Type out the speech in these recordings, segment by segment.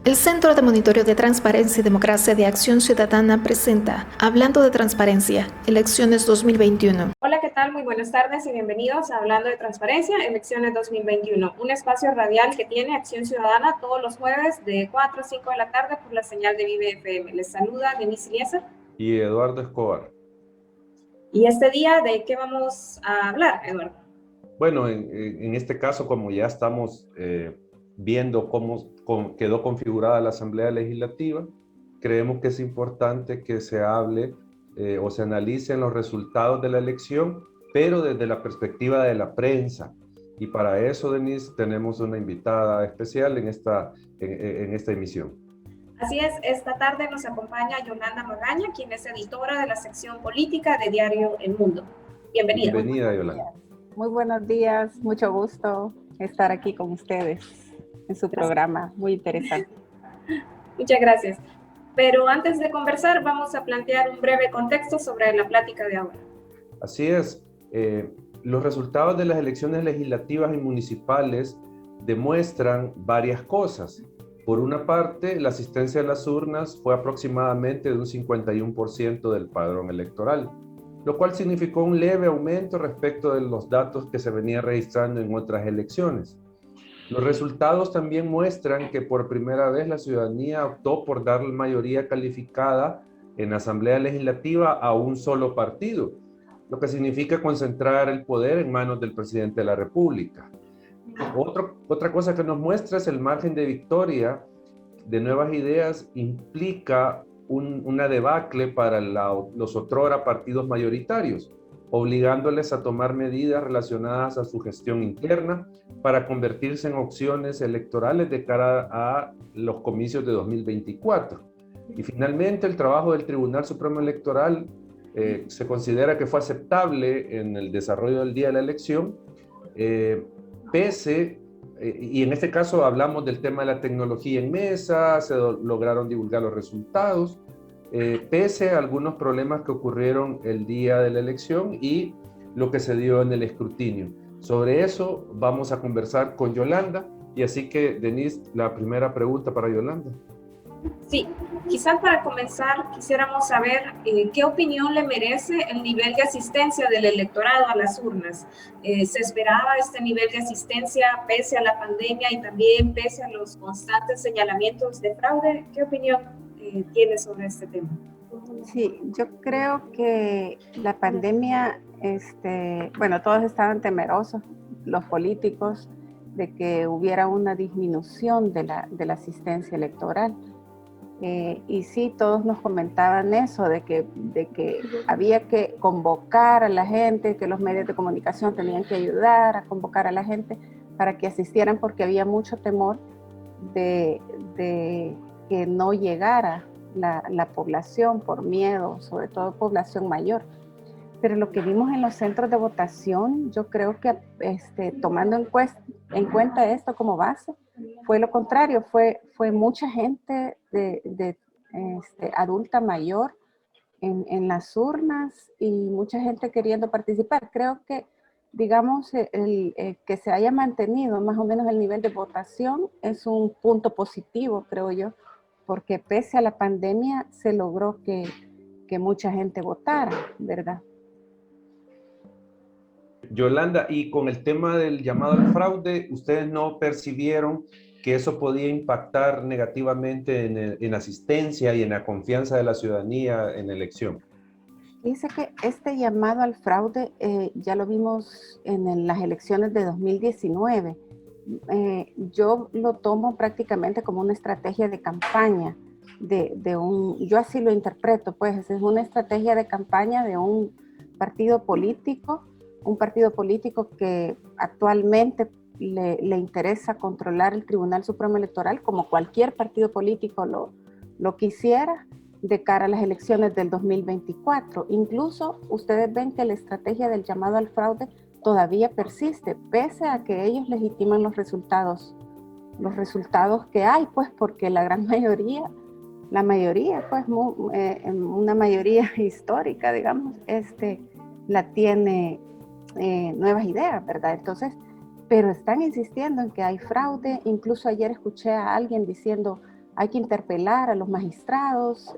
El Centro de Monitoreo de Transparencia y Democracia de Acción Ciudadana presenta Hablando de Transparencia, Elecciones 2021. Hola, ¿qué tal? Muy buenas tardes y bienvenidos a Hablando de Transparencia, Elecciones 2021, un espacio radial que tiene Acción Ciudadana todos los jueves de 4 a 5 de la tarde por la señal de Vive FM. Les saluda Denise Iliesa. Y Eduardo Escobar. ¿Y este día de qué vamos a hablar, Eduardo? Bueno, en este caso, como ya estamos viendo cómo quedó configurada la Asamblea Legislativa, creemos que es importante que se hable o se analicen los resultados de la elección, pero desde la perspectiva de la prensa. Y para eso, Denise, tenemos una invitada especial en esta emisión. Así es, esta tarde nos acompaña Yolanda Magaña, quien es editora de la sección política de Diario El Mundo. Bienvenida. Bienvenida, Yolanda. Muy buenos días, mucho gusto estar aquí con ustedes en su programa, muy interesante. Muchas gracias. Pero antes de conversar, vamos a plantear un breve contexto sobre la plática de ahora. Así es. Los resultados de las elecciones legislativas y municipales demuestran varias cosas. Por una parte, la asistencia a las urnas fue aproximadamente de un 51% del padrón electoral, lo cual significó un leve aumento respecto de los datos que se venía registrando en otras elecciones. Los resultados también muestran que por primera vez la ciudadanía optó por dar mayoría calificada en la Asamblea Legislativa a un solo partido, lo que significa concentrar el poder en manos del presidente de la República. Otra cosa que nos muestra es el margen de victoria de Nuevas Ideas implica una debacle para los otrora partidos mayoritarios, obligándoles a tomar medidas relacionadas a su gestión interna para convertirse en opciones electorales de cara a los comicios de 2024. Y finalmente, el trabajo del Tribunal Supremo Electoral se considera que fue aceptable en el desarrollo del día de la elección, y en este caso hablamos del tema de la tecnología en mesa, se lograron divulgar los resultados, pese a algunos problemas que ocurrieron el día de la elección y lo que se dio en el escrutinio. Sobre eso vamos a conversar con Yolanda, y así que, Denise, la primera pregunta para Yolanda. Sí, quizás para comenzar quisiéramos saber qué opinión le merece el nivel de asistencia del electorado a las urnas. ¿Se esperaba este nivel de asistencia pese a la pandemia y también pese a los constantes señalamientos de fraude? ¿Qué opinión tiene sobre este tema? Sí, yo creo que la pandemia, bueno, todos estaban temerosos, los políticos, de que hubiera una disminución de la asistencia electoral. Y sí, todos nos comentaban eso, de que había que convocar a la gente, que los medios de comunicación tenían que ayudar a convocar a la gente para que asistieran, porque había mucho temor de que no llegara la población por miedo, sobre todo población mayor. Pero lo que vimos en los centros de votación, yo creo que tomando en cuenta esto como base, fue lo contrario, fue mucha gente de adulta mayor en las urnas y mucha gente queriendo participar. Creo que, digamos, que se haya mantenido más o menos el nivel de votación es un punto positivo, creo yo, porque pese a la pandemia se logró que mucha gente votara, ¿verdad? Yolanda, y con el tema del llamado al fraude, ¿ustedes no percibieron que eso podía impactar negativamente en la asistencia y en la confianza de la ciudadanía en la elección? Dice que este llamado al fraude ya lo vimos en las elecciones de 2019. Yo lo tomo prácticamente como una estrategia de campaña, yo así lo interpreto, pues es una estrategia de campaña de un partido político que actualmente le interesa controlar el Tribunal Supremo Electoral, como cualquier partido político lo quisiera, de cara a las elecciones del 2024. Incluso ustedes ven que la estrategia del llamado al fraude todavía persiste, pese a que ellos legitiman los resultados que hay, pues porque la gran mayoría, pues una mayoría histórica, digamos, la tiene Nuevas Ideas, ¿verdad? Entonces, pero están insistiendo en que hay fraude. Incluso ayer escuché a alguien diciendo, hay que interpelar a los magistrados,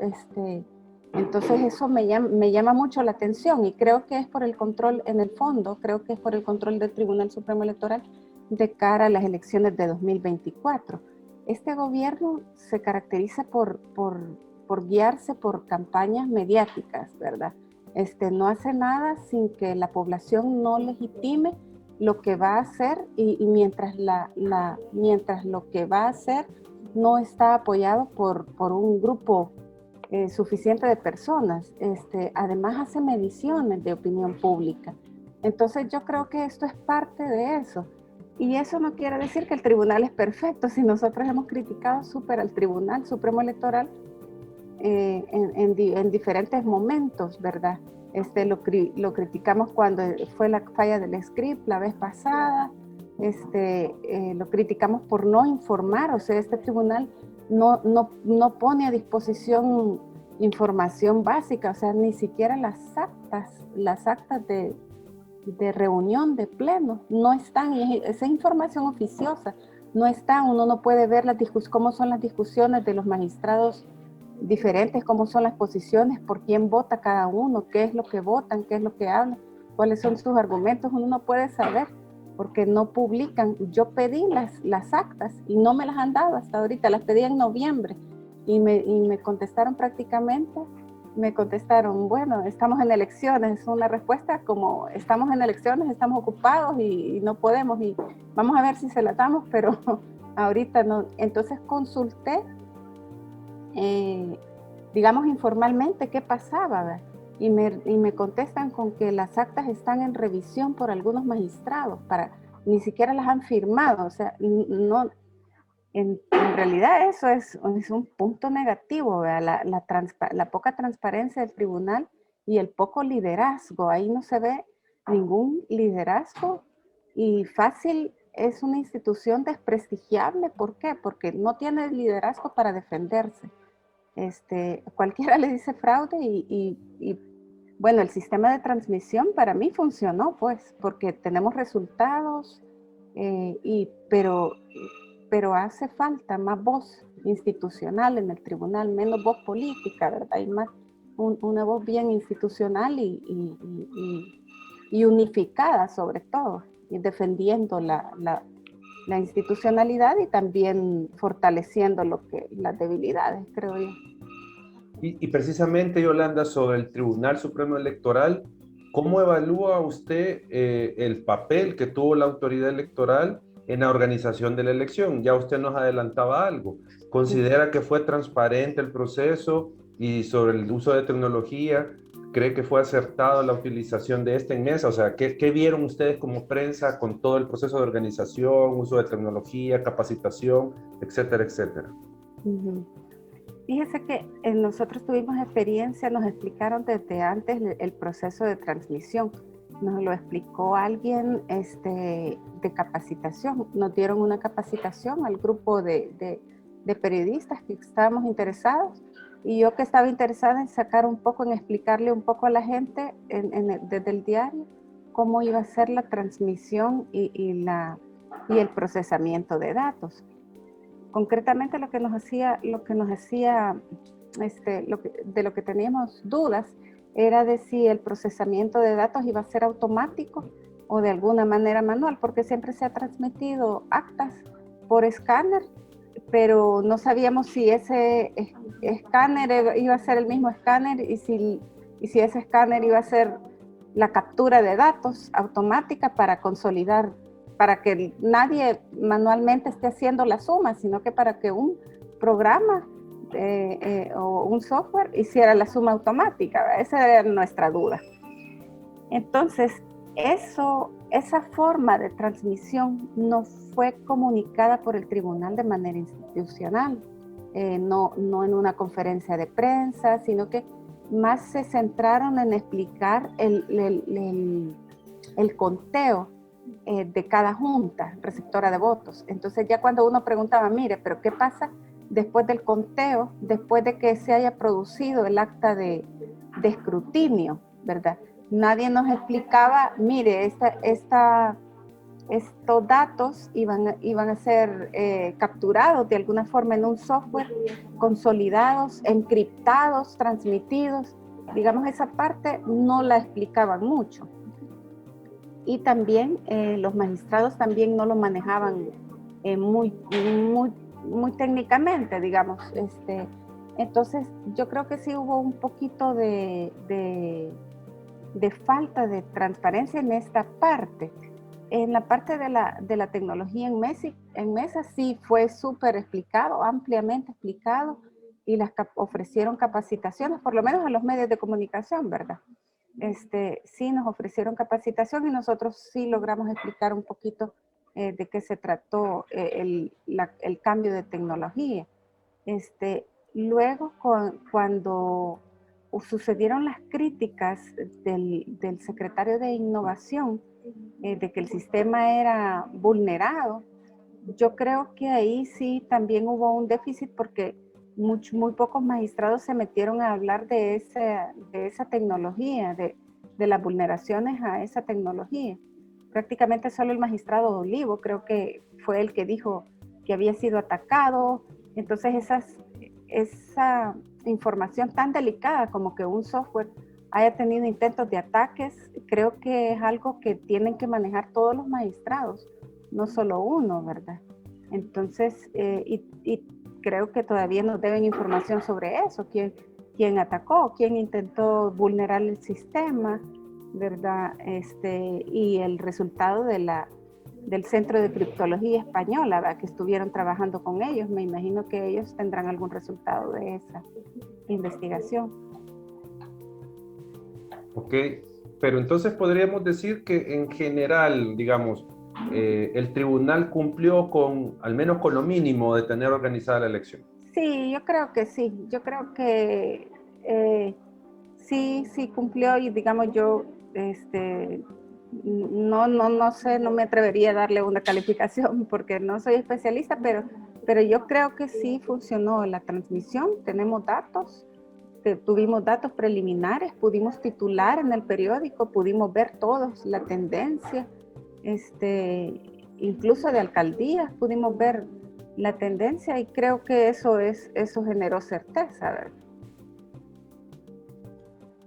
entonces eso me llama mucho la atención y creo que es por el control, en el fondo, creo que es por el control del Tribunal Supremo Electoral de cara a las elecciones de 2024. Este gobierno se caracteriza por guiarse por campañas mediáticas, ¿verdad? No hace nada sin que la población no legitime lo que va a hacer y mientras lo que va a hacer no está apoyado por un grupo suficiente de personas. Además hace mediciones de opinión pública. Entonces yo creo que esto es parte de eso. Y eso no quiere decir que el tribunal es perfecto. Si nosotros hemos criticado súper al Tribunal Supremo Electoral en diferentes momentos, ¿verdad? Lo criticamos cuando fue la falla del script la vez pasada, lo criticamos por no informar, o sea, este tribunal no pone a disposición información básica, o sea, ni siquiera las actas de reunión, de pleno, no están, y esa información oficiosa no está, uno no puede ver cómo son las discusiones de los magistrados diferentes, cómo son las posiciones, por quién vota cada uno, qué es lo que votan, qué es lo que hablan, cuáles son sus argumentos, uno no puede saber porque no publican. Yo pedí las actas y no me las han dado hasta ahorita, las pedí en noviembre y me contestaron bueno, estamos en elecciones, es una respuesta como estamos en elecciones, estamos ocupados y no podemos y vamos a ver si se la damos, pero ahorita no. Entonces consulté digamos informalmente qué pasaba, ¿verdad? Y me contestan con que las actas están en revisión por algunos magistrados, ni siquiera las han firmado, o sea, no, en realidad eso es un punto negativo, ¿verdad? La poca transparencia del tribunal y el poco liderazgo, ahí no se ve ningún liderazgo y fácil es una institución desprestigiable. ¿Por qué? Porque no tiene liderazgo para defenderse. Cualquiera le dice fraude y bueno, el sistema de transmisión para mí funcionó, pues, porque tenemos resultados, pero hace falta más voz institucional en el tribunal, menos voz política, ¿verdad? Y más una voz bien institucional y unificada sobre todo, y defendiendo la institucionalidad y también fortaleciendo las debilidades, creo yo. Y precisamente, Yolanda, sobre el Tribunal Supremo Electoral, ¿cómo evalúa usted el papel que tuvo la autoridad electoral en la organización de la elección? Ya usted nos adelantaba algo. ¿Considera que fue transparente el proceso? Y sobre el uso de tecnología, ¿cree que fue acertado la utilización de esta en mesa? O sea, ¿qué vieron ustedes como prensa con todo el proceso de organización, uso de tecnología, capacitación, etcétera, etcétera? Uh-huh. Fíjese que nosotros tuvimos experiencia, nos explicaron desde antes el proceso de transmisión. Nos lo explicó alguien de capacitación. Nos dieron una capacitación al grupo de periodistas que estábamos interesados. Y yo que estaba interesada en sacar un poco, en explicarle un poco a la gente desde el diario cómo iba a ser la transmisión y el procesamiento de datos. Concretamente de lo que teníamos dudas era de si el procesamiento de datos iba a ser automático o de alguna manera manual, porque siempre se ha transmitido actas por escáner, pero no sabíamos si ese escáner iba a ser el mismo escáner y si ese escáner iba a ser la captura de datos automática para consolidar, para que nadie manualmente esté haciendo la suma, sino que para que un programa o un software hiciera la suma automática, ¿verdad? Esa era nuestra duda. Entonces, esa forma de transmisión no fue comunicada por el tribunal de manera institucional, no en una conferencia de prensa, sino que más se centraron en explicar el conteo de cada junta receptora de votos. Entonces ya cuando uno preguntaba, mire, pero ¿qué pasa después del conteo, después de que se haya producido el acta de escrutinio, ¿verdad? Nadie nos explicaba, mire, estos datos iban a ser capturados de alguna forma en un software, consolidados, encriptados, transmitidos. Digamos, esa parte no la explicaban mucho. Y también los magistrados también no lo manejaban muy técnicamente, digamos. Entonces, yo creo que sí hubo un poquito de falta de transparencia en esta parte. En la parte de la tecnología en mesa sí fue súper explicado, ampliamente explicado, y ofrecieron capacitaciones, por lo menos a los medios de comunicación, ¿verdad? Sí nos ofrecieron capacitación y nosotros sí logramos explicar un poquito de qué se trató el cambio de tecnología. Luego, cuando sucedieron las críticas del secretario de Innovación, de que el sistema era vulnerado, yo creo que ahí sí también hubo un déficit porque muy pocos magistrados se metieron a hablar de esa tecnología, de las vulneraciones a esa tecnología. Prácticamente solo el magistrado Olivo creo que fue el que dijo que había sido atacado. Entonces esa información tan delicada como que un software haya tenido intentos de ataques, creo que es algo que tienen que manejar todos los magistrados, no solo uno, ¿verdad? Entonces, y creo que todavía nos deben información sobre eso, quién atacó, quién intentó vulnerar el sistema, ¿verdad? Y el resultado del Centro de Criptología Española, ¿verdad? Que estuvieron trabajando con ellos. Me imagino que ellos tendrán algún resultado de esa investigación. Ok, pero entonces podríamos decir que en general, digamos, el tribunal cumplió al menos con lo mínimo de tener organizada la elección. Sí, yo creo que sí. Yo creo que sí cumplió y digamos yo, no sé, no me atrevería a darle una calificación porque no soy especialista, pero yo creo que sí funcionó la transmisión. Tenemos datos. Tuvimos datos preliminares, pudimos titular en el periódico, pudimos ver todos la tendencia, incluso de alcaldías pudimos ver la tendencia y creo que eso generó certeza, ¿verdad?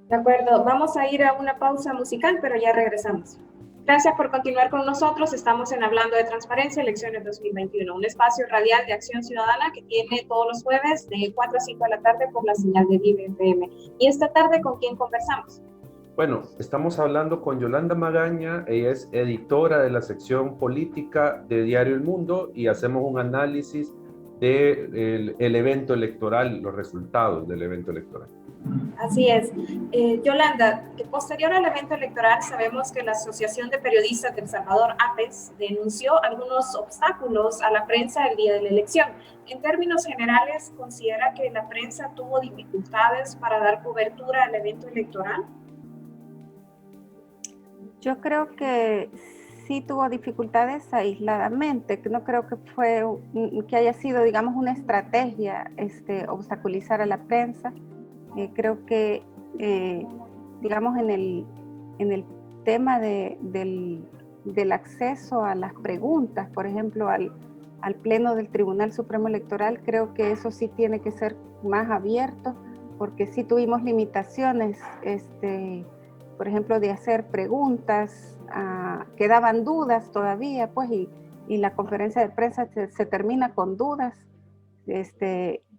De acuerdo, vamos a ir a una pausa musical, pero ya regresamos. Gracias por continuar con nosotros. Estamos en Hablando de Transparencia, Elecciones 2021, un espacio radial de acción ciudadana que tiene todos los jueves de 4 a 5 de la tarde por la señal de Vive FM. Y esta tarde, ¿con quién conversamos? Bueno, estamos hablando con Yolanda Magaña. Ella es editora de la sección política de Diario El Mundo y hacemos un análisis del evento electoral, los resultados del evento electoral. Así es. Yolanda, posterior al evento electoral, sabemos que la Asociación de Periodistas de El Salvador, APES, denunció algunos obstáculos a la prensa el día de la elección. En términos generales, ¿considera que la prensa tuvo dificultades para dar cobertura al evento electoral? Yo creo que sí tuvo dificultades aisladamente, que no creo que haya sido, digamos, una estrategia obstaculizar a la prensa. Creo que, digamos, en el tema del acceso a las preguntas, por ejemplo, al Pleno del Tribunal Supremo Electoral, creo que eso sí tiene que ser más abierto, porque sí tuvimos limitaciones, por ejemplo, de hacer preguntas, quedaban dudas todavía, pues, y la conferencia de prensa se termina con dudas,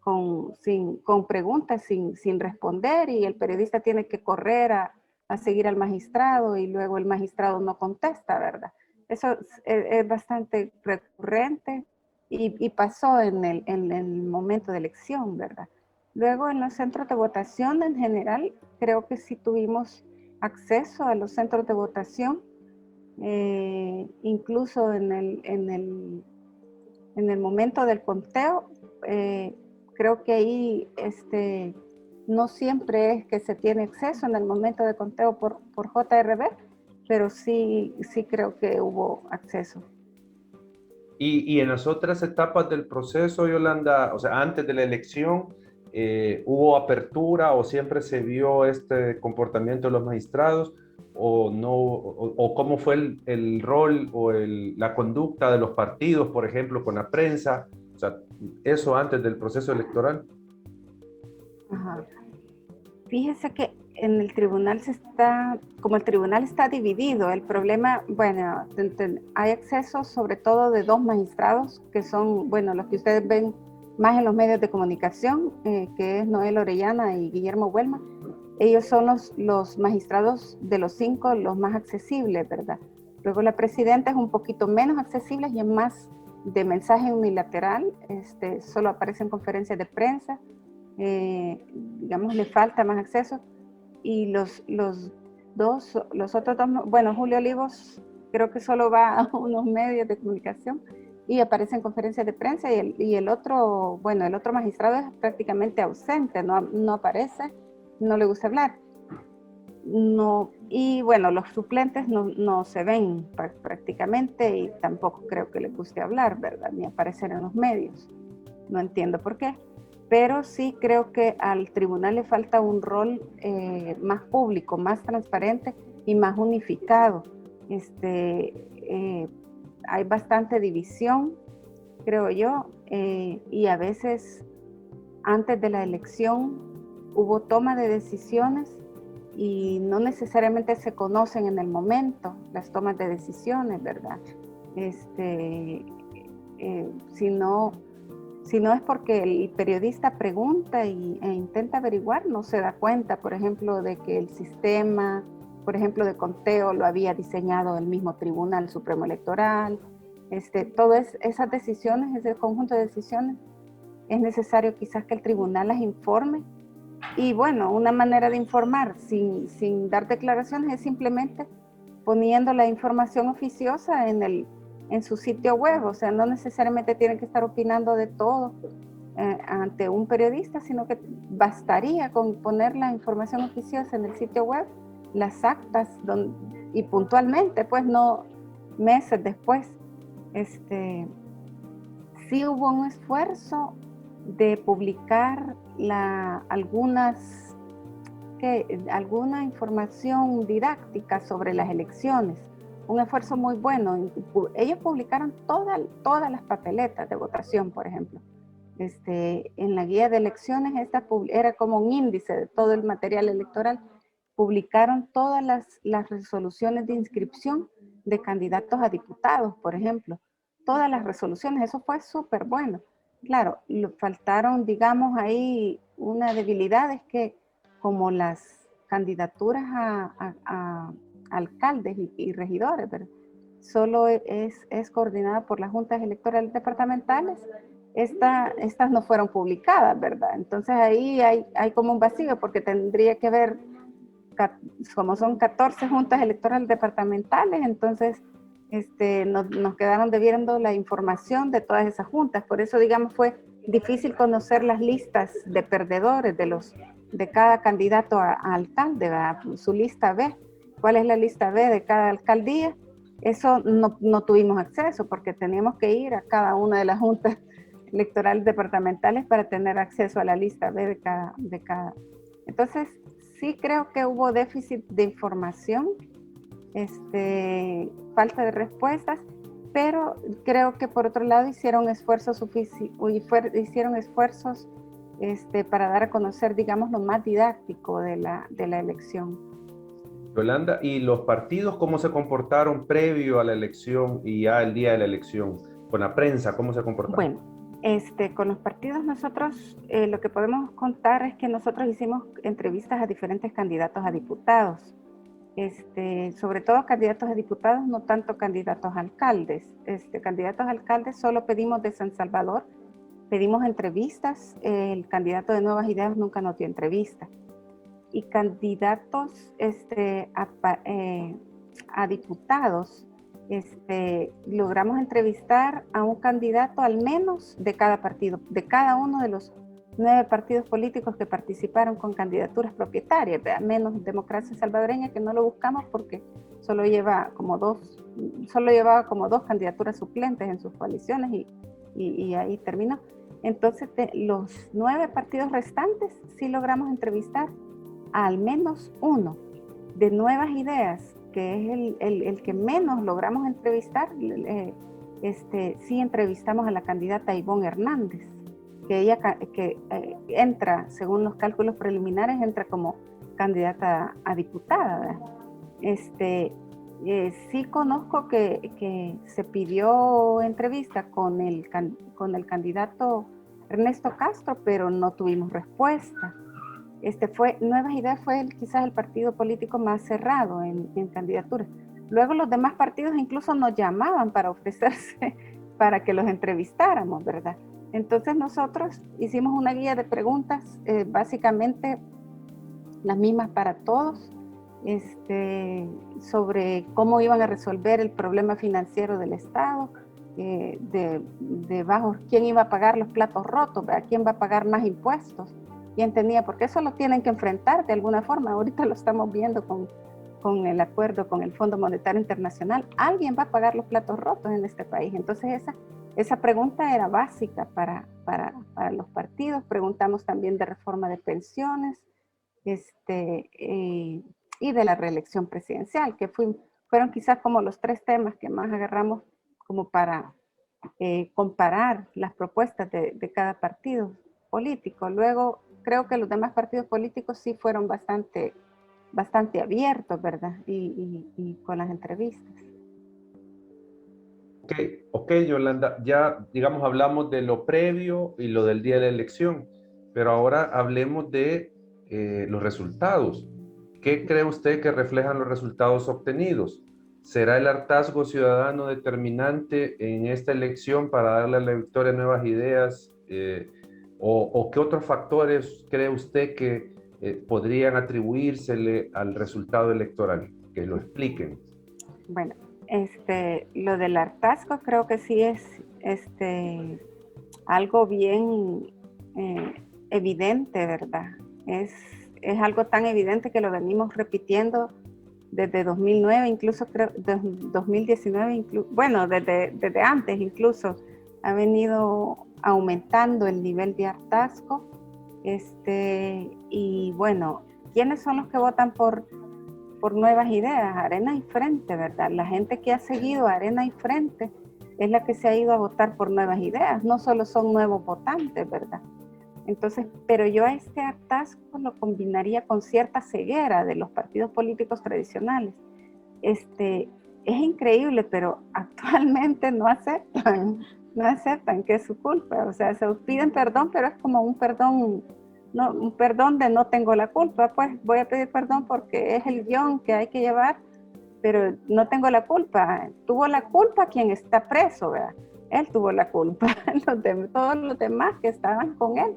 con preguntas sin responder, y el periodista tiene que correr a seguir al magistrado y luego el magistrado no contesta, ¿verdad? Eso es bastante recurrente y pasó en el momento de elección, ¿verdad? Luego en los centros de votación en general, creo que sí tuvimos acceso a los centros de votación, incluso en el momento del conteo. Creo que ahí no siempre es que se tiene acceso en el momento de conteo por JRB, pero sí creo que hubo acceso. Y en las otras etapas del proceso, Yolanda, o sea, antes de la elección, ¿hubo apertura o siempre se vio este comportamiento de los magistrados? o no, o cómo fue el rol o la conducta de los partidos, por ejemplo, con la prensa, o sea, eso antes del proceso electoral. Ajá. Fíjese que en el tribunal como el tribunal está dividido, el problema, bueno, hay acceso sobre todo de 2 magistrados que son, bueno, los que ustedes ven más en los medios de comunicación, que es Noel Orellana y Guillermo Huelma. Ellos son los magistrados de los 5, los más accesibles, ¿verdad? Luego la presidenta es un poquito menos accesible y es más de mensaje unilateral, solo aparece en conferencias de prensa, digamos, le falta más acceso. Y los otros 2, bueno, Julio Olivos creo que solo va a unos medios de comunicación y aparece en conferencias de prensa, y el otro, bueno, el otro magistrado es prácticamente ausente, no aparece, no le gusta hablar. No, y bueno, los suplentes no se ven prácticamente, y tampoco creo que les guste hablar, ¿verdad? Ni aparecer en los medios. No entiendo por qué. Pero sí creo que al tribunal le falta un rol más público, más transparente y más unificado. Hay bastante división, creo yo, y a veces antes de la elección hubo toma de decisiones y no necesariamente se conocen en el momento las tomas de decisiones, ¿verdad? Si no es porque el periodista pregunta e intenta averiguar, no se da cuenta, por ejemplo, de que el sistema, por ejemplo, de conteo lo había diseñado el mismo Tribunal Supremo Electoral. Todas esas decisiones, ese conjunto de decisiones, es necesario quizás que el tribunal las informe. Y bueno, una manera de informar sin dar declaraciones es simplemente poniendo la información oficiosa en su sitio web. O sea, no necesariamente tienen que estar opinando de todo ante un periodista, sino que bastaría con poner la información oficiosa en el sitio web, las actas, y puntualmente, pues no meses después. Sí hubo un esfuerzo de publicar alguna información didáctica sobre las elecciones. Un esfuerzo muy bueno. Ellos publicaron todas las papeletas de votación, por ejemplo. En la guía de elecciones, era como un índice de todo el material electoral. Publicaron todas las resoluciones de inscripción de candidatos a diputados, por ejemplo. Todas las resoluciones, eso fue súper bueno. Claro, faltaron, digamos, ahí una debilidad, es que como las candidaturas a alcaldes y regidores, ¿verdad?, solo es coordinada por las juntas electorales departamentales, estas no fueron publicadas, ¿verdad? Entonces ahí hay como un vacío, porque tendría que haber, como son 14 juntas electorales departamentales, entonces nos quedaron debiendo la información de todas esas juntas. Por eso, digamos, fue difícil conocer las listas de perdedores de cada candidato a alcalde, ¿verdad? Su lista B. ¿Cuál es la lista B de cada alcaldía? Eso no tuvimos acceso, porque teníamos que ir a cada una de las juntas electorales departamentales para tener acceso a la lista B de cada. Entonces, sí creo que hubo déficit de información, falta de respuestas, pero creo que por otro lado hicieron esfuerzos para dar a conocer, digamos, lo más didáctico de la elección. Yolanda, ¿y los partidos cómo se comportaron previo a la elección y ya el día de la elección? Con la prensa, ¿cómo se comportaron? Bueno, con los partidos nosotros, lo que podemos contar es que nosotros hicimos entrevistas a diferentes candidatos a diputados. Sobre todo candidatos a diputados, no tanto candidatos a alcaldes. Candidatos a alcaldes solo pedimos de San Salvador, pedimos entrevistas, el candidato de Nuevas Ideas nunca nos dio entrevista. Y candidatos a diputados, logramos entrevistar a un candidato al menos de cada partido, de cada uno de los 9 partidos políticos que participaron con candidaturas propietarias, menos Democracia Salvadoreña, que no lo buscamos porque solo llevaba como dos candidaturas suplentes en sus coaliciones y ahí terminó. Entonces, los 9 partidos restantes sí logramos entrevistar a al menos uno de Nuevas Ideas, que es el que menos logramos entrevistar, sí entrevistamos a la candidata Ivonne Hernández, que ella entra, según los cálculos preliminares, entra como candidata a diputada, ¿verdad? Sí conozco que se pidió entrevista con el candidato Ernesto Castro, pero no tuvimos respuesta. Nuevas Ideas fue quizás el partido político más cerrado en candidaturas. Luego los demás partidos incluso nos llamaban para ofrecerse para que los entrevistáramos, ¿verdad? Entonces nosotros hicimos una guía de preguntas, básicamente las mismas para todos, sobre cómo iban a resolver el problema financiero del Estado, quién iba a pagar los platos rotos, ¿verdad? Quién va a pagar más impuestos, quién tenía, porque eso lo tienen que enfrentar de alguna forma. Ahorita lo estamos viendo con el acuerdo con el Fondo Monetario Internacional. Alguien va a pagar los platos rotos en este país. Entonces esa pregunta era básica para los partidos. Preguntamos también de reforma de pensiones, y de la reelección presidencial, que fueron quizás como los 3 temas que más agarramos como para comparar las propuestas de cada partido político. Luego creo que los demás partidos políticos sí fueron bastante abiertos, ¿verdad? Y con las entrevistas. Ok, Yolanda, ya digamos hablamos de lo previo y lo del día de la elección, pero ahora hablemos de los resultados. ¿Qué cree usted que reflejan los resultados obtenidos? ¿Será el hartazgo ciudadano determinante en esta elección para darle la victoria a Nuevas Ideas? ¿O qué otros factores cree usted que podrían atribuírsele al resultado electoral? Que lo expliquen. Bueno, lo del hartazgo creo que sí es algo bien evidente, ¿verdad? Es algo tan evidente que lo venimos repitiendo desde 2009, incluso creo, desde 2019, bueno, desde antes incluso, ha venido aumentando el nivel de hartazgo. Y bueno, ¿quiénes son los que votan por Nuevas Ideas? Arena y Frente, ¿verdad? La gente que ha seguido Arena y Frente es la que se ha ido a votar por Nuevas Ideas, no solo son nuevos votantes, ¿verdad? Entonces, pero yo a este hartazgo lo combinaría con cierta ceguera de los partidos políticos tradicionales. Es increíble, pero actualmente no aceptan que es su culpa. O sea, se piden perdón, pero es como un perdón de no tengo la culpa, pues voy a pedir perdón porque es el guión que hay que llevar, pero no tengo la culpa. Tuvo la culpa quien está preso, ¿verdad? Él tuvo la culpa. Todos los demás que estaban con él,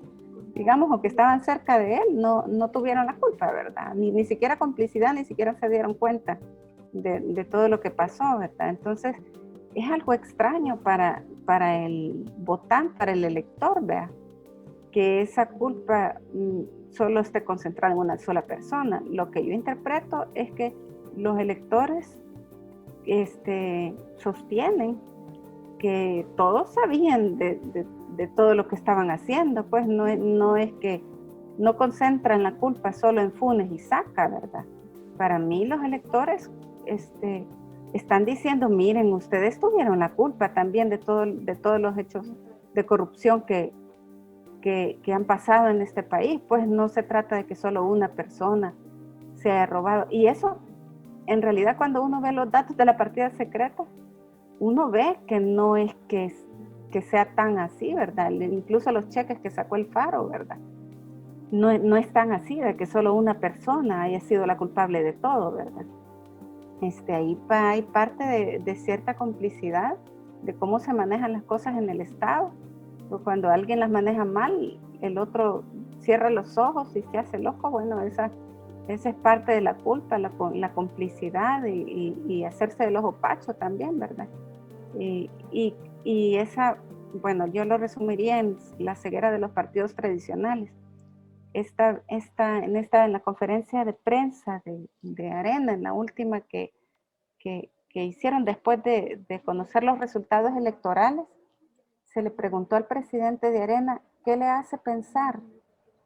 digamos, o que estaban cerca de él, no tuvieron la culpa, ¿verdad? Ni siquiera complicidad, ni siquiera se dieron cuenta de todo lo que pasó, ¿verdad? Entonces, es algo extraño para el votante, para el elector, ¿verdad? Que esa culpa solo esté concentrada en una sola persona. Lo que yo interpreto es que los electores sostienen que todos sabían de todo lo que estaban haciendo, pues no es que no concentran la culpa solo en Funes y Saca, ¿verdad? Para mí los electores están diciendo, miren, ustedes tuvieron la culpa también de todos los hechos de corrupción que han pasado en este país, pues no se trata de que solo una persona se haya robado. Y eso, en realidad, cuando uno ve los datos de la partida secreta, uno ve que no es que sea tan así, ¿verdad? Incluso los cheques que sacó el Faro, ¿verdad? No es tan así, de que solo una persona haya sido la culpable de todo, ¿verdad? Ahí hay parte de cierta complicidad de cómo se manejan las cosas en el Estado. Cuando alguien las maneja mal, el otro cierra los ojos y se hace loco. Bueno, esa es parte de la culpa, la complicidad y hacerse del ojo pacho también, ¿verdad? Y esa, bueno, yo lo resumiría en la ceguera de los partidos tradicionales. En la conferencia de prensa de Arena, en la última que hicieron después de conocer los resultados electorales, se le preguntó al presidente de Arena qué le hace pensar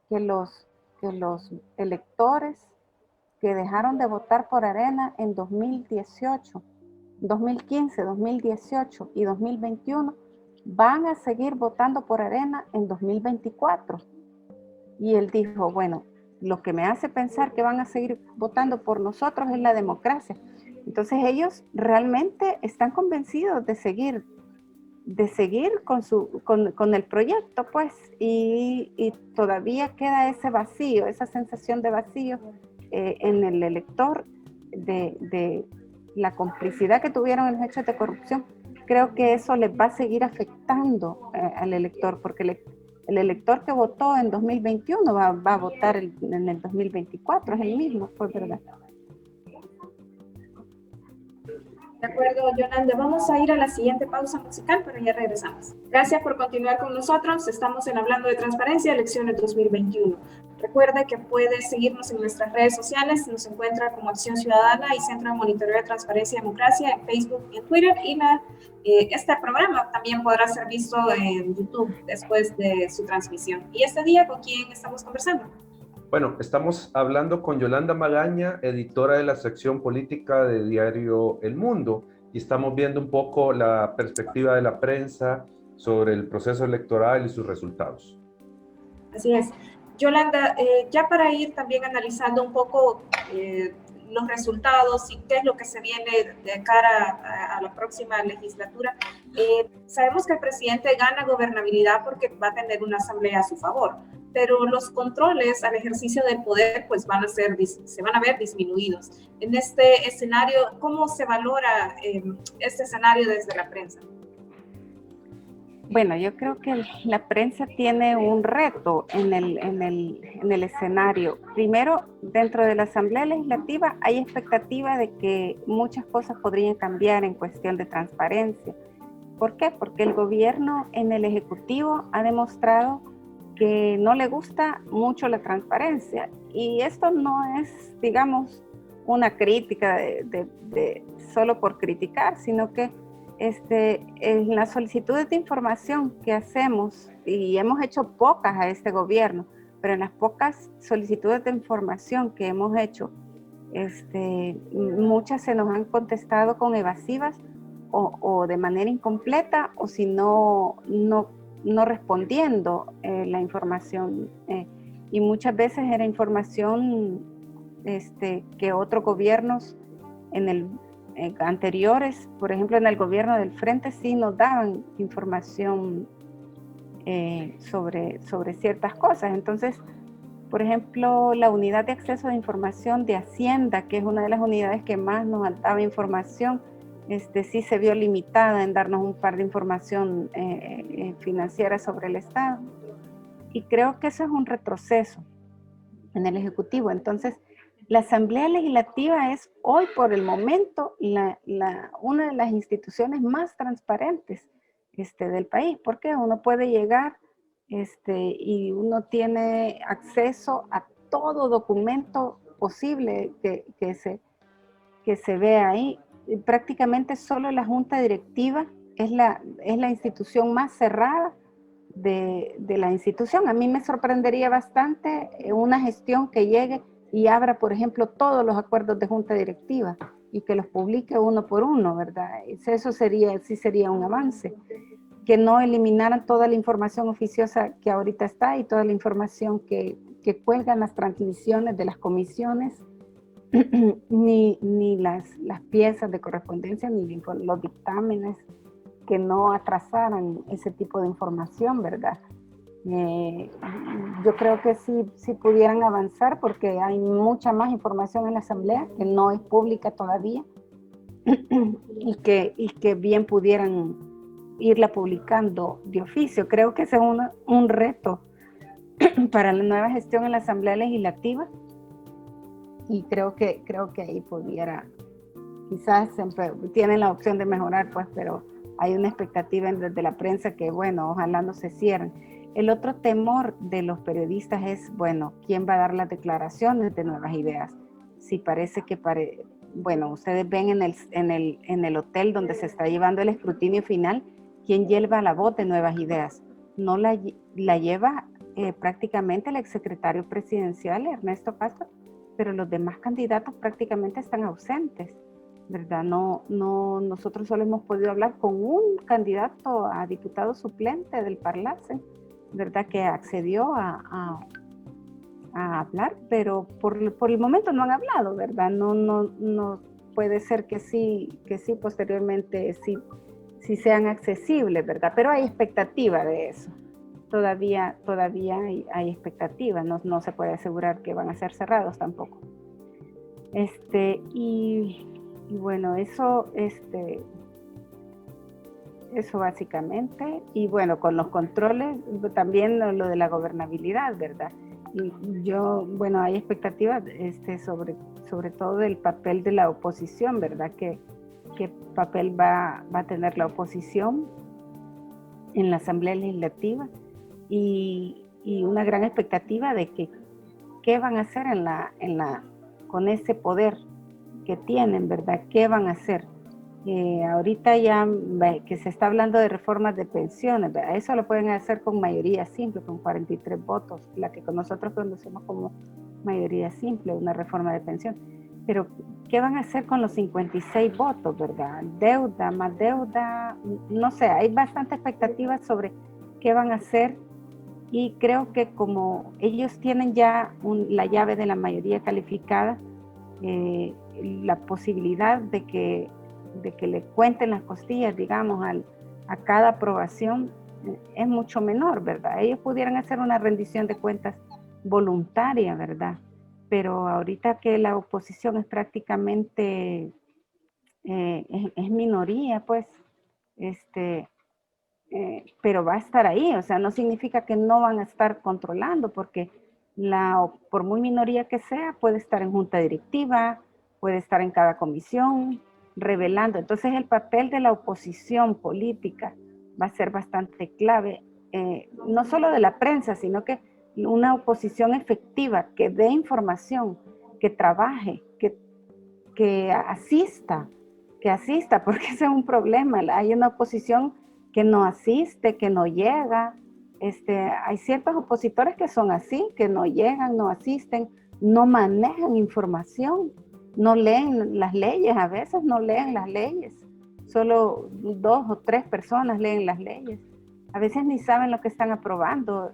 que los electores que dejaron de votar por Arena en 2018, 2015, 2018 y 2021 van a seguir votando por Arena en 2024. Y él dijo, bueno, lo que me hace pensar que van a seguir votando por nosotros es la democracia. Entonces ellos realmente están convencidos de seguir con el proyecto, pues, y todavía queda ese vacío, esa sensación de vacío en el elector de la complicidad que tuvieron en los hechos de corrupción. Creo que eso les va a seguir afectando al elector, porque el elector que votó en 2021 va a votar en el 2024, es el mismo, pues, ¿verdad? De acuerdo, Yolanda. Vamos a ir a la siguiente pausa musical, pero ya regresamos. Gracias por continuar con nosotros. Estamos en Hablando de Transparencia, elecciones 2021. Recuerde que puede seguirnos en nuestras redes sociales. Nos encuentra como Acción Ciudadana y Centro de Monitoreo de Transparencia y Democracia en Facebook y en Twitter. Y este programa también podrá ser visto en YouTube después de su transmisión. ¿Y este día con quién estamos conversando? Bueno, estamos hablando con Yolanda Magaña, editora de la sección política de diario El Mundo, y estamos viendo un poco la perspectiva de la prensa sobre el proceso electoral y sus resultados. Así es. Yolanda, ya para ir también analizando un poco los resultados y qué es lo que se viene de cara a la próxima legislatura, sabemos que el presidente gana gobernabilidad porque va a tener una asamblea a su favor, pero los controles al ejercicio del poder pues se van a ver disminuidos. En este escenario, ¿cómo se valora este escenario desde la prensa? Bueno, yo creo que la prensa tiene un reto en el escenario. Primero, dentro de la Asamblea Legislativa hay expectativa de que muchas cosas podrían cambiar en cuestión de transparencia. ¿Por qué? Porque el gobierno en el Ejecutivo ha demostrado que no le gusta mucho la transparencia. Y esto no es, digamos, una crítica de solo por criticar, sino que en las solicitudes de información que hacemos, y hemos hecho pocas a este gobierno, pero en las pocas solicitudes de información que hemos hecho, muchas se nos han contestado con evasivas o de manera incompleta, o si no respondiendo la información. Y muchas veces era información que otros gobiernos anteriores, por ejemplo en el gobierno del Frente, sí nos daban información sobre ciertas cosas. Entonces, por ejemplo, la unidad de acceso de información de Hacienda, que es una de las unidades que más nos daba información, sí se vio limitada en darnos un par de información financiera sobre el Estado. Y creo que eso es un retroceso en el Ejecutivo. Entonces, la Asamblea Legislativa es hoy por el momento una de las instituciones más transparentes del país, porque uno puede llegar y uno tiene acceso a todo documento posible que se vea ahí. Y prácticamente solo la Junta Directiva es la institución más cerrada de la institución. A mí me sorprendería bastante una gestión que llegue y abra, por ejemplo, todos los acuerdos de junta directiva y que los publique uno por uno, ¿verdad? Eso sí sería un avance. Que no eliminaran toda la información oficiosa que ahorita está y toda la información que cuelgan las transmisiones de las comisiones, ni las piezas de correspondencia, ni los dictámenes, que no atrasaran ese tipo de información, ¿verdad? Yo creo que sí pudieran avanzar, porque hay mucha más información en la Asamblea que no es pública todavía y que bien pudieran irla publicando de oficio. Creo que ese es un reto para la nueva gestión en la Asamblea Legislativa, y creo que ahí pudiera, quizás tienen la opción de mejorar, pues, pero hay una expectativa desde la prensa que, bueno, ojalá no se cierren. El otro temor de los periodistas es, bueno, ¿quién va a dar las declaraciones de nuevas ideas? Si parece que, bueno, ustedes ven en el hotel donde se está llevando el escrutinio final, ¿quién lleva la voz de nuevas ideas? No la lleva prácticamente el exsecretario presidencial, Ernesto Castro, pero los demás candidatos prácticamente están ausentes, ¿verdad? Nosotros solo hemos podido hablar con un candidato a diputado suplente del Parlacen, ¿verdad? Que accedió a hablar, pero por el momento no han hablado, ¿verdad? No puede ser que sí posteriormente sí sean accesibles, ¿verdad? Pero hay expectativa de eso. Todavía hay expectativa, no se puede asegurar que van a ser cerrados tampoco. Y bueno, eso básicamente, y bueno, con los controles, también lo de la gobernabilidad, ¿verdad? Y bueno, hay expectativas sobre todo del papel de la oposición, ¿verdad? ¿Qué papel va a tener la oposición en la Asamblea Legislativa? Y una gran expectativa de que qué van a hacer con ese poder que tienen, ¿verdad? ¿Qué van a hacer? Ahorita ya que se está hablando de reformas de pensiones, ¿verdad? Eso lo pueden hacer con mayoría simple, con 43 votos, la que nosotros conocemos como mayoría simple, una reforma de pensión. Pero, ¿qué van a hacer con los 56 votos, verdad? Deuda, más deuda, no sé, hay bastante expectativas sobre qué van a hacer, y creo que como ellos tienen ya la llave de la mayoría calificada, la posibilidad de que le cuenten las costillas, digamos, a cada aprobación es mucho menor, ¿verdad? Ellos pudieran hacer una rendición de cuentas voluntaria, ¿verdad? Pero ahorita que la oposición es prácticamente, es minoría, pues, pero va a estar ahí, o sea, no significa que no van a estar controlando, porque por muy minoría que sea, puede estar en junta directiva, puede estar en cada comisión, revelando. Entonces el papel de la oposición política va a ser bastante clave, no solo de la prensa, sino que una oposición efectiva, que dé información, que trabaje, que asista, porque ese es un problema. Hay una oposición que no asiste, que no llega. Hay ciertos opositores que son así, que no llegan, no asisten, no manejan información, no leen las leyes, a veces no leen las leyes, solo 2 o 3 personas leen las leyes, a veces ni saben lo que están aprobando,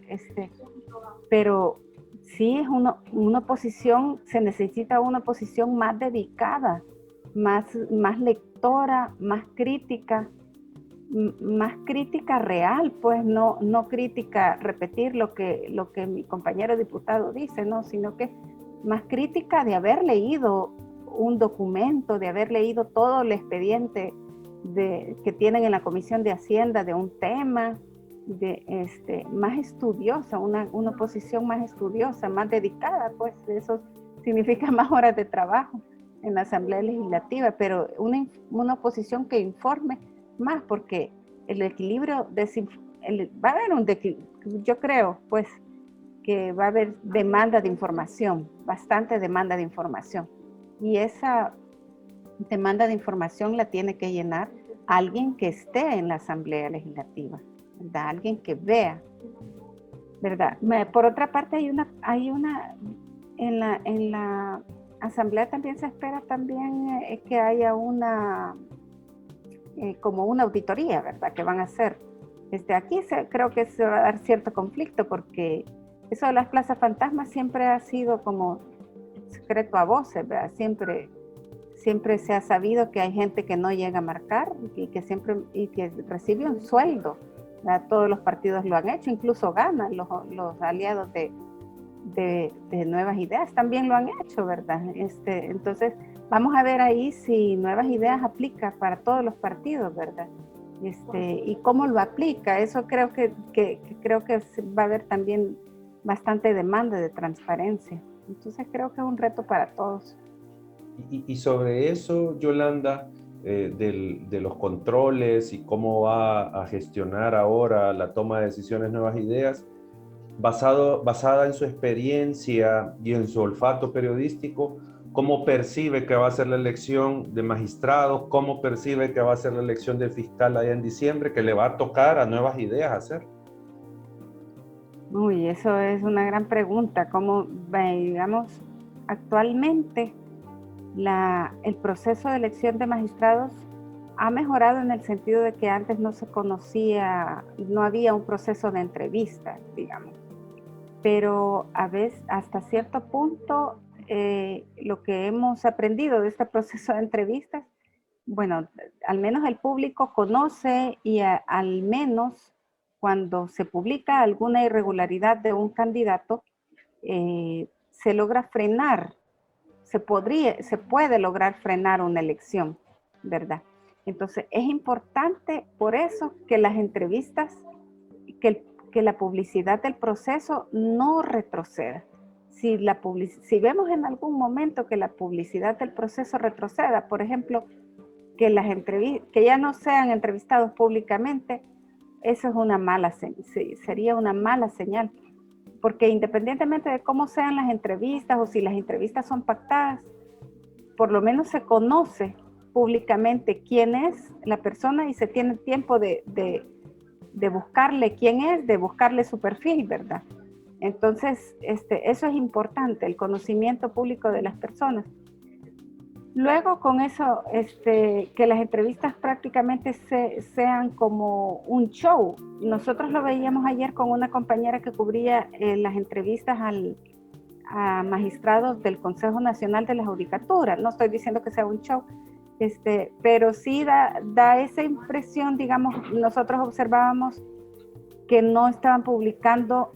pero sí es una oposición, se necesita una oposición más dedicada, más lectora, más crítica real, pues no crítica repetir lo que mi compañero diputado dice, no, sino que más crítica de haber leído un documento, de haber leído todo el expediente que tienen en la Comisión de Hacienda de un tema, más estudiosa, una oposición más estudiosa, más dedicada, pues eso significa más horas de trabajo en la Asamblea Legislativa, pero una oposición que informe más, porque el equilibrio, va a haber yo creo, pues, que va a haber demanda de información, bastante demanda de información, y esa demanda de información la tiene que llenar alguien que esté en la Asamblea Legislativa, ¿verdad? Alguien que vea, ¿verdad? Por otra parte, hay una en la Asamblea también se espera también que haya como una auditoría, ¿verdad? Que van a hacer. Aquí creo que se va a dar cierto conflicto, porque eso de las plazas fantasmas siempre ha sido como secreto a voces, ¿verdad? Siempre se ha sabido que hay gente que no llega a marcar y que recibe un sueldo, ¿verdad? Todos los partidos lo han hecho, incluso ganan los aliados de Nuevas Ideas también lo han hecho, ¿verdad? Entonces vamos a ver ahí si Nuevas Ideas aplica para todos los partidos, ¿verdad? Y cómo lo aplica. Eso creo que va a haber también bastante demanda de transparencia. Entonces creo que es un reto para todos. Y sobre eso, Yolanda, de los controles y cómo va a gestionar ahora la toma de decisiones Nuevas Ideas, basada en su experiencia y en su olfato periodístico, ¿cómo percibe que va a ser la elección de magistrados? ¿Cómo percibe que va a ser la elección de fiscal allá en diciembre, que le va a tocar a Nuevas Ideas hacer? Uy, eso es una gran pregunta. ¿Cómo, digamos, actualmente el proceso de elección de magistrados ha mejorado en el sentido de que antes no se conocía, no había un proceso de entrevista, digamos. Pero a veces, hasta cierto punto, lo que hemos aprendido de este proceso de entrevistas, bueno, al menos el público conoce y al menos cuando se publica alguna irregularidad de un candidato, se logra frenar, se puede lograr frenar una elección, ¿verdad? Entonces es importante por eso que las entrevistas, que la publicidad del proceso no retroceda. Si vemos en algún momento que la publicidad del proceso retroceda, por ejemplo, que ya no sean entrevistados públicamente, eso es una mala señal, sería una mala señal, porque independientemente de cómo sean las entrevistas o si las entrevistas son pactadas, por lo menos se conoce públicamente quién es la persona y se tiene tiempo de buscarle quién es, de buscarle su perfil, ¿verdad? Entonces, eso es importante, el conocimiento público de las personas. Luego, con eso, que las entrevistas prácticamente sean como un show. Nosotros lo veíamos ayer con una compañera que cubría las entrevistas a magistrados del Consejo Nacional de la Judicatura. No estoy diciendo que sea un show, pero sí da esa impresión, digamos, nosotros observábamos que no estaban publicando,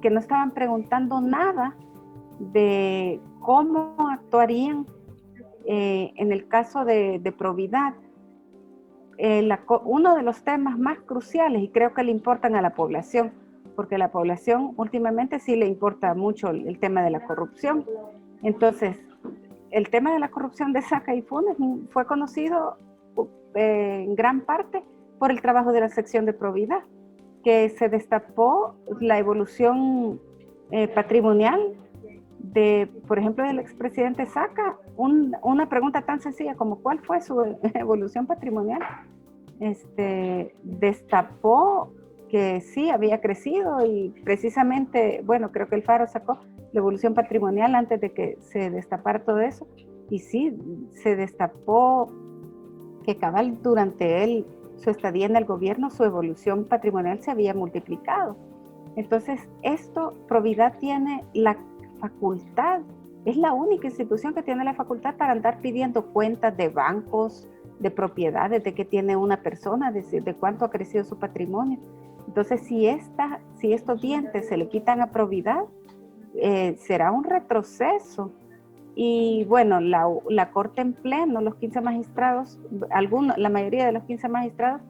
que no estaban preguntando nada de cómo actuarían en el caso de probidad. Uno de los temas más cruciales, y creo que le importan a la población, porque a la población últimamente sí le importa mucho el tema de la corrupción. Entonces, el tema de la corrupción de Saca y Funes fue conocido en gran parte por el trabajo de la sección de probidad, que se destapó la evolución patrimonial por ejemplo, del expresidente Saca. Una pregunta tan sencilla como ¿cuál fue su evolución patrimonial? Destapó que sí había crecido y precisamente, bueno, creo que el Faro sacó la evolución patrimonial antes de que se destapara todo eso, y sí, se destapó que cabal durante su estadía en el gobierno, su evolución patrimonial se había multiplicado. Entonces, Probidad tiene la facultad, es la única institución que tiene la facultad para andar pidiendo cuentas de bancos, de propiedades, de qué tiene una persona, de cuánto ha crecido su patrimonio. Entonces, si estos dientes se le quitan a Probidad, será un retroceso. Y bueno, la Corte en pleno, los 15 magistrados, la mayoría de los 15 magistrados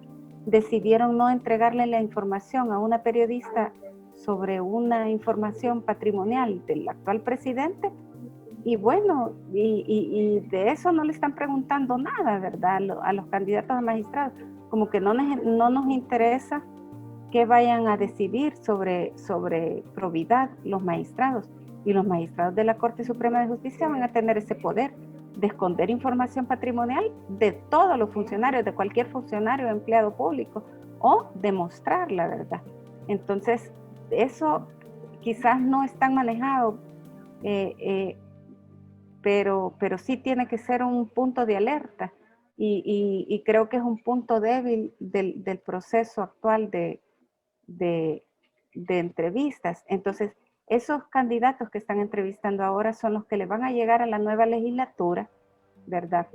decidieron no entregarle la información a una periodista sobre una información patrimonial del actual presidente. Y bueno, y de eso no le están preguntando nada, ¿verdad? A los candidatos a magistrados. Como que no nos interesa que vayan a decidir sobre probidad los magistrados. Y los magistrados de la Corte Suprema de Justicia van a tener ese poder de esconder información patrimonial de todos los funcionarios, de cualquier funcionario o empleado público, o demostrar la verdad. Entonces, eso quizás no es tan manejado, pero sí tiene que ser un punto de alerta, y creo que es un punto débil del proceso actual de entrevistas. Entonces, esos candidatos que están entrevistando ahora son los que le van a llegar a la nueva legislatura, ¿verdad?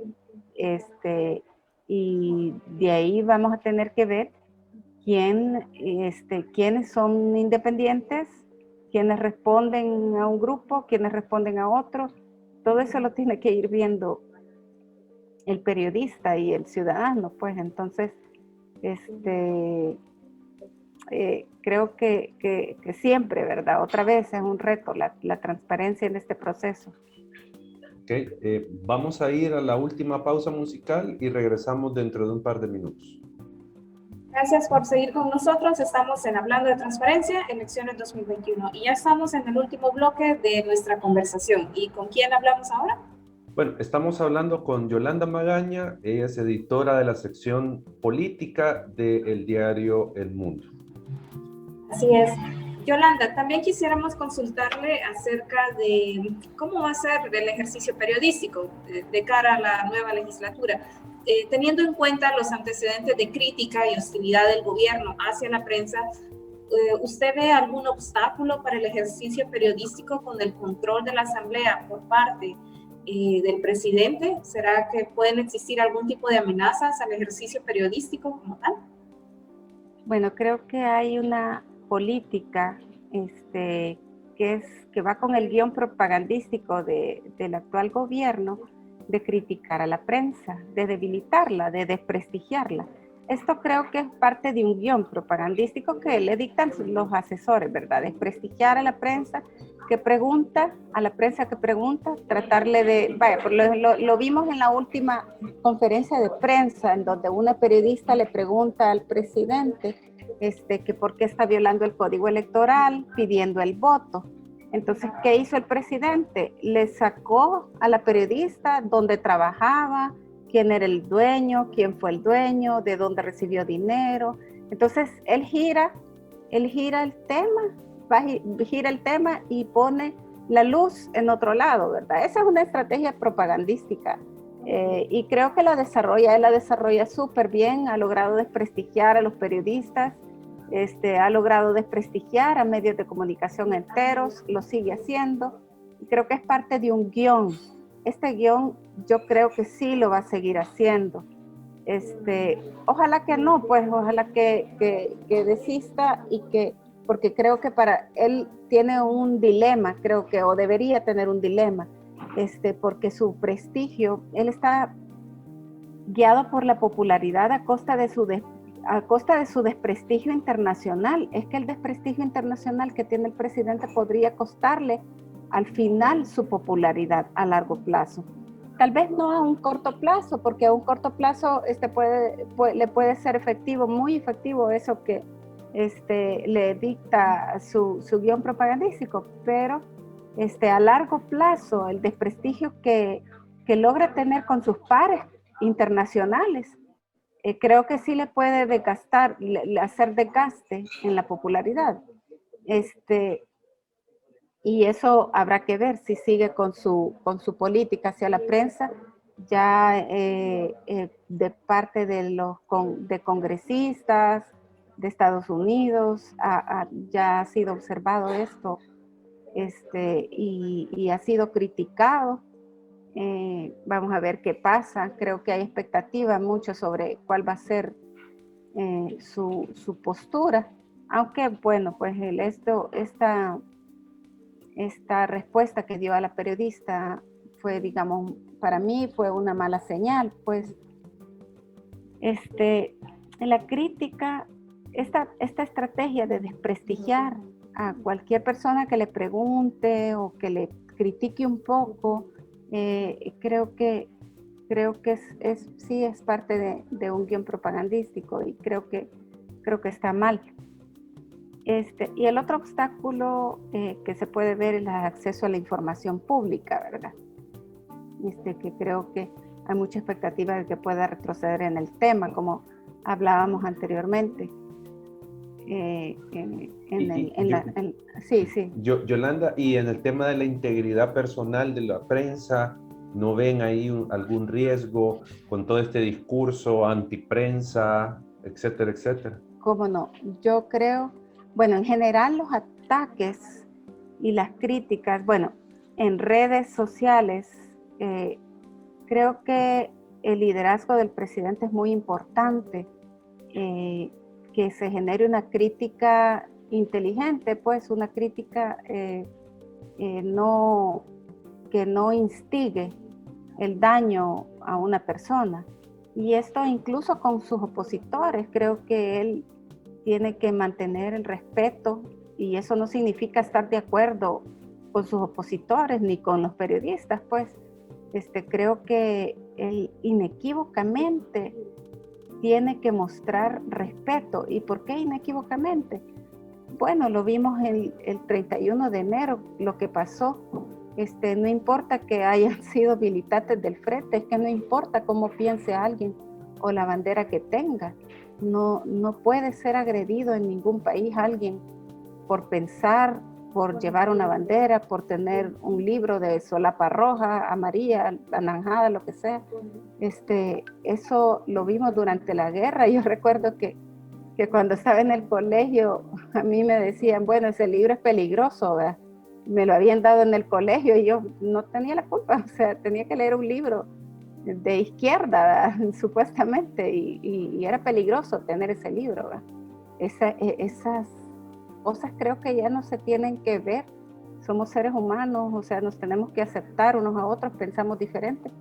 Y de ahí vamos a tener que ver quiénes son independientes, quiénes responden a un grupo, quiénes responden a otro. Todo eso lo tiene que ir viendo el periodista y el ciudadano, pues. Entonces, creo que siempre, ¿verdad? Otra vez es un reto la transparencia en este proceso. Okay. Vamos a ir a la última pausa musical y regresamos dentro de un par de minutos. Gracias por seguir con nosotros. Estamos en Hablando de Transparencia, elecciones 2021. Y ya estamos en el último bloque de nuestra conversación. ¿Y con quién hablamos ahora? Bueno, estamos hablando con Yolanda Magaña. Ella es editora de la sección política del diario El Mundo. Así es. Yolanda, también quisiéramos consultarle acerca de cómo va a ser el ejercicio periodístico de cara a la nueva legislatura, teniendo en cuenta los antecedentes de crítica y hostilidad del gobierno hacia la prensa. ¿Usted ve algún obstáculo para el ejercicio periodístico con el control de la Asamblea por parte del presidente? ¿Será que pueden existir algún tipo de amenazas al ejercicio periodístico como tal? Bueno, creo que hay una política que va con el guión propagandístico del actual gobierno de criticar a la prensa, de debilitarla, de desprestigiarla. Esto creo que es parte de un guión propagandístico que le dictan los asesores, ¿verdad? Desprestigiar a la prensa que pregunta, tratarle de... Vaya, lo vimos en la última conferencia de prensa, en donde una periodista le pregunta al presidente que por qué está violando el código electoral, pidiendo el voto. Entonces, ¿qué hizo el presidente? Le sacó a la periodista dónde trabajaba, quién era el dueño, quién fue el dueño, de dónde recibió dinero. Entonces, él gira el tema y pone la luz en otro lado, ¿verdad? Esa es una estrategia propagandística y creo que él la desarrolla súper bien, ha logrado desprestigiar a los periodistas, ha logrado desprestigiar a medios de comunicación enteros, lo sigue haciendo, y creo que es parte de un guión. Este guión yo creo que sí lo va a seguir haciendo. Ojalá que no, pues ojalá que desista porque creo que para él tiene un dilema, o debería tener un dilema, porque su prestigio, él está guiado por la popularidad a costa de su desprestigio internacional. Es que el desprestigio internacional que tiene el presidente podría costarle al final su popularidad a largo plazo. Tal vez no a un corto plazo, porque a un corto plazo le puede ser efectivo, muy efectivo eso que le dicta su guión propagandístico, pero a largo plazo el desprestigio que logra tener con sus pares internacionales, creo que sí le puede hacer desgaste en la popularidad. Y eso habrá que ver si sigue con su política hacia la prensa, ya de parte de congresistas de Estados Unidos, ya ha sido observado esto y ha sido criticado. Vamos a ver qué pasa. Creo que hay expectativa mucho sobre cuál va a ser su postura, aunque bueno, pues esta respuesta que dio a la periodista fue, digamos, para mí fue una mala señal, pues en la crítica, esta estrategia de desprestigiar a cualquier persona que le pregunte o que le critique un poco, creo que sí es parte de un guión propagandístico, y creo que está mal. Y el otro obstáculo que se puede ver es el acceso a la información pública, ¿verdad? Que creo que hay mucha expectativa de que pueda retroceder en el tema, como hablábamos anteriormente. Sí. Yolanda, y en el tema de la integridad personal de la prensa, ¿no ven ahí algún riesgo con todo este discurso antiprensa, etcétera, etcétera? ¿Cómo no? Yo creo, bueno, en general los ataques y las críticas, bueno, en redes sociales, creo que el liderazgo del presidente es muy importante, que se genere una crítica inteligente, pues una crítica que no instigue el daño a una persona. Y esto incluso con sus opositores, creo que él tiene que mantener el respeto, y eso no significa estar de acuerdo con sus opositores ni con los periodistas, pues creo que él inequívocamente tiene que mostrar respeto. ¿Y por qué inequívocamente? Bueno, lo vimos el 31 de enero, lo que pasó. No importa que hayan sido militantes del frente, es que no importa cómo piense alguien o la bandera que tenga. No puede ser agredido en ningún país alguien por pensar, por llevar una bandera, por tener un libro de solapa roja, amarilla, anaranjada, lo que sea. Eso lo vimos durante la guerra. Yo recuerdo que cuando estaba en el colegio, a mí me decían, bueno, ese libro es peligroso, ¿verdad? Me lo habían dado en el colegio y yo no tenía la culpa, o sea, tenía que leer un libro de izquierda, ¿verdad? Supuestamente, y era peligroso tener ese libro, ¿verdad? Esas cosas creo que ya no se tienen que ver. Somos seres humanos, o sea, nos tenemos que aceptar unos a otros, pensamos diferente.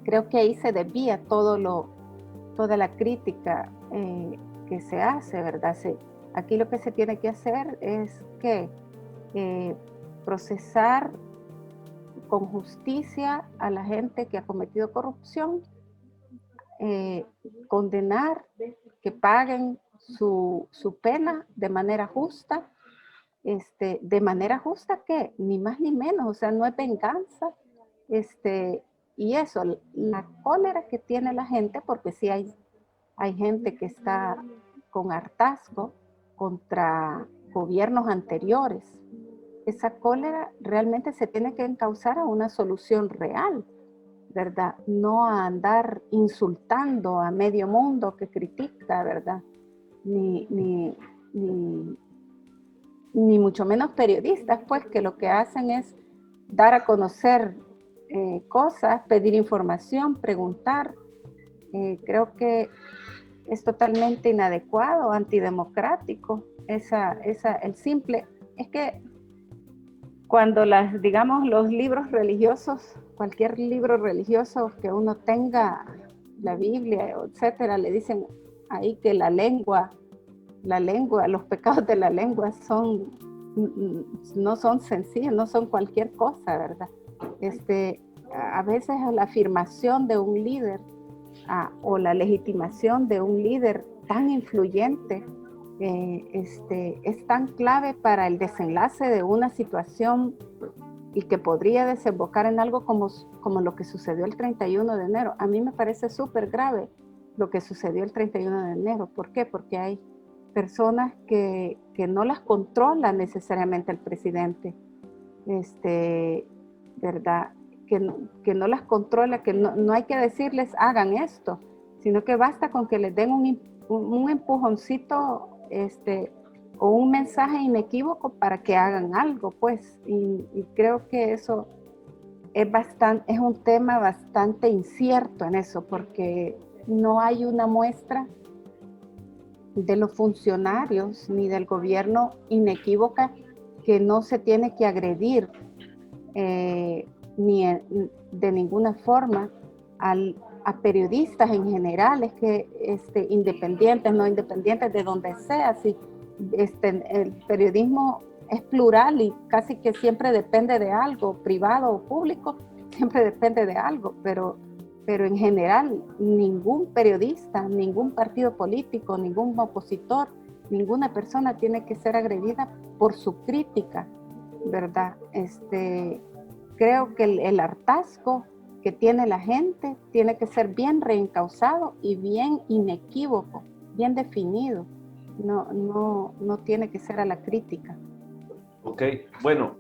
Creo que ahí se desvía toda la crítica que se hace, ¿verdad? Aquí lo que se tiene que hacer es que procesar con justicia a la gente que ha cometido corrupción, condenar, que paguen su pena de manera justa, de manera justa que ni más ni menos, o sea, no es venganza, y eso, la cólera que tiene la gente, porque sí hay gente que está con hartazgo contra gobiernos anteriores. Esa cólera realmente se tiene que encauzar a una solución real, ¿verdad? No a andar insultando a medio mundo que critica, ¿verdad? Ni mucho menos periodistas, pues, que lo que hacen es dar a conocer cosas, pedir información, preguntar. Creo que es totalmente inadecuado, antidemocrático. El simple, es que cuando digamos, los libros religiosos, cualquier libro religioso que uno tenga, la Biblia, etcétera, le dicen ahí que la lengua, los pecados de la lengua no son sencillos, no son cualquier cosa, ¿verdad? A veces la afirmación de un líder o la legitimación de un líder tan influyente es tan clave para el desenlace de una situación y que podría desembocar en algo como lo que sucedió el 31 de enero. A mí me parece súper grave lo que sucedió el 31 de enero. ¿Por qué? Porque hay personas que no las controla necesariamente el presidente, ¿verdad? Que no las controla, que no hay que decirles hagan esto, sino que basta con que les den un empujoncito o un mensaje inequívoco para que hagan algo, pues, y creo que eso es un tema bastante incierto en eso, porque no hay una muestra de los funcionarios ni del gobierno inequívoca que no se tiene que agredir ni de ninguna forma a periodistas en general, independientes, no independientes, de donde sea. Si, el periodismo es plural y casi que siempre depende de algo, privado o público, siempre depende de algo, pero en general ningún periodista, ningún partido político, ningún opositor, ninguna persona tiene que ser agredida por su crítica, ¿verdad? Creo que el hartazgo que tiene la gente tiene que ser bien reencauzado y bien inequívoco, bien definido. No tiene que ser a la crítica. Ok, bueno,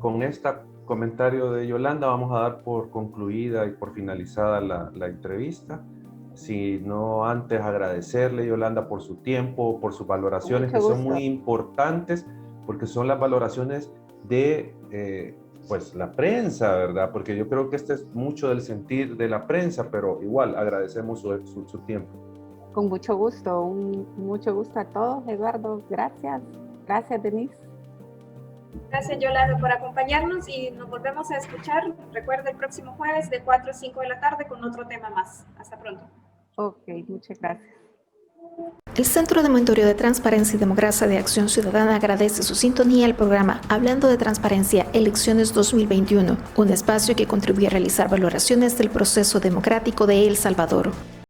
con este comentario de Yolanda vamos a dar por concluida y por finalizada la entrevista. Si no antes agradecerle, Yolanda, por su tiempo, por sus valoraciones, que son muy importantes, porque son las valoraciones de pues la prensa, ¿verdad? Porque yo creo que este es mucho del sentir de la prensa, pero igual agradecemos su tiempo. Con mucho gusto, mucho gusto a todos, Eduardo. Gracias, Denise. Gracias, Yolanda, por acompañarnos y nos volvemos a escuchar. Recuerda, el próximo jueves de 4 a 5 de la tarde con otro tema más. Hasta pronto. Ok, muchas gracias. El Centro de Monitoreo de Transparencia y Democracia de Acción Ciudadana agradece su sintonía al programa Hablando de Transparencia, Elecciones 2021, un espacio que contribuye a realizar valoraciones del proceso democrático de El Salvador.